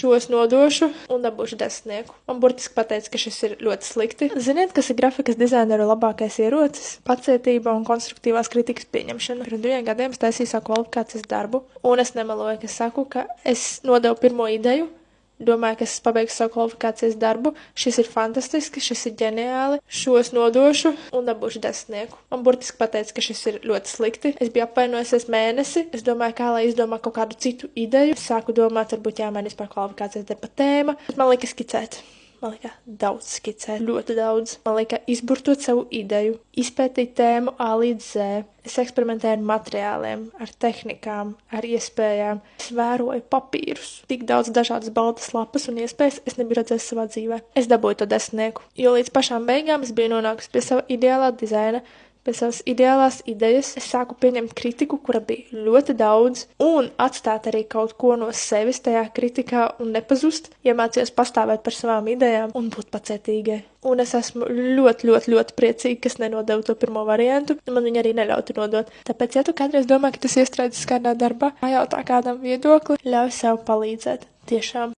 šos nodošu un dabūšu 10. Man burtiski pateica, ka šis ir ļoti slikti. Ziniet, kas ir grafikas dizaineru labākais ierocis? Pacietība un konstruktīvās kritikas pieņemšana. Pirms 2 gadiem es taisīju savu kvalifikācijas darbu, un es nemeloju, ka saku, ka es nodevu pirmo ideju. Domāju, ka es pabeigšu savu kvalifikācijas darbu. Šis ir fantastiski, šis ir ģeniāli. Šos nodošu un dabūšu 10. Man burtiski pateica, ka šis ir ļoti slikti. Es biju apvainojusies mēnesi. Es domāju, kā lai izdomā kaut kādu citu ideju. Es sāku domāt, varbūt jāmaina vispār kvalifikācijas darba tēma. Man lika skicēt. Man liekas, daudz skicēt, ļoti daudz. Man liekas, izburtot savu ideju, izpētīt tēmu A līdz Z. Es eksperimentēju ar materiāliem, ar tehnikām, ar iespējām. Es vēroju papīrus. Tik daudz dažādas baltas lapas un iespējas es nebiju redzējis savā dzīvē. Es dabūju to 10. Jo līdz pašām beigām es biju nonākusi pie sava ideālā dizaina, pie savas ideālās idejas. Es sāku pieņemt kritiku, kura bija ļoti daudz, un atstāt arī kaut ko no sevis tajā kritikā un nepazust. Iemācījos pastāvēt par savām idejām un būt pacietīgai. Un es esmu ļoti, ļoti, ļoti priecīga, ka es nenodevu to pirmo variantu, un man viņu arī neļautu nodot. Tāpēc, ja tu kādreiz domā, ka tas iestrādājas kādā darbā, pajautā kādam viedokli, ļauj sev palīdzēt. Tiešām.